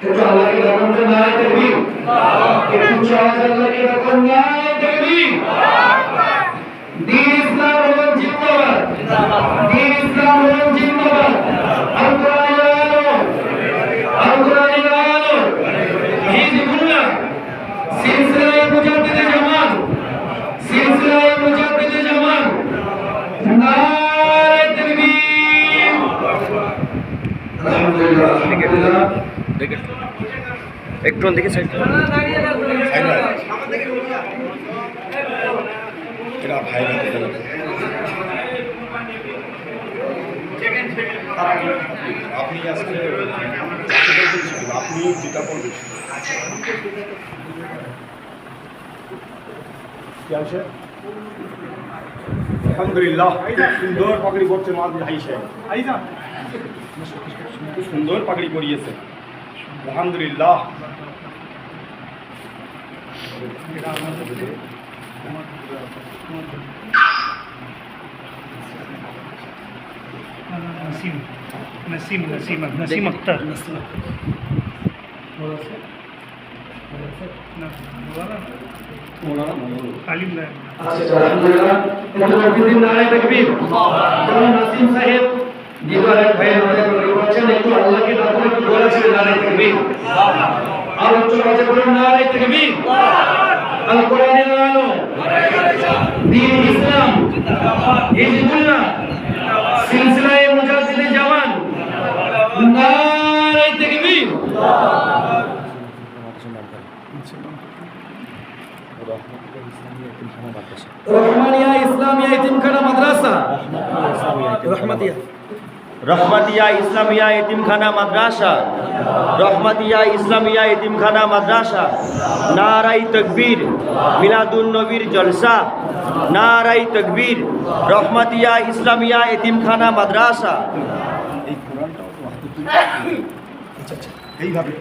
একটু আল্লাহকে ডাকুন তো, নারায়ে তাকবীর। একটু চাওয়া আল্লাহকে ডাকুন, নারায়ে তাকবীর। দ্বীন ইসলাম বলুন জিন্দাবাদ, দ্বীন ইসলাম বলুন জিন্দাবাদ। আল কোরআনের আলো, আল কোরআনের আলো। হিজবুল্লাহ, সিলসিলায়ে মুজাদ্দিদে জামান, সিলসিলায়ে মুজাদ্দিদে জামান। নারায়ে তাকবীর। আলহামদুলিল্লাহ, আলহামদুলিল্লাহ। একটু দেখে সাইড আপনি আজকে আপনি যেটা করবেন আলহামদুলিল্লাহ, সুন্দর পাগড়ি করছে মাঝে ভাই সাহেব, সুন্দর পাগড়ি করিয়েছে, আলহামদুলিল্লাহ। नसीम अख्तर तालीम लाए। আলহামদুলিল্লাহ। একটু নারায়ে তাকবীর। নাসিম সাহেব দিবারে ভাই আমাদের বলছেন একটু আল্লাহকে ডাকুন, একটু বলা ছিল নারায়ে তাকবীর। আর উচ্চ আওয়াজে বলুন নারায়ে তাকবীর। আল কোরআনের আলো, দ্বীন ইসলাম, হিজবুল্লাহ, সিলসিলায়ে মুজাদ্দিদে জামান। নারায়ে তাকবীর। রহমানিয়া ইসলামিয়া ইতিমখানা মাদ্রাসা, রহমাতিয়া ইসলামিয়া এতিমখানা মাদ্রাসা, রহমাতিয়া ইসলামিয়া এতিমখানা মাদ্রাসা। নারায়ে তাকবীর। মিলাদুন নবীর জলসা, নারায়ে তাকবীর। রহমাতিয়া ইসলামিয়া এতিমখানা মাদ্রাসা। এইভাবে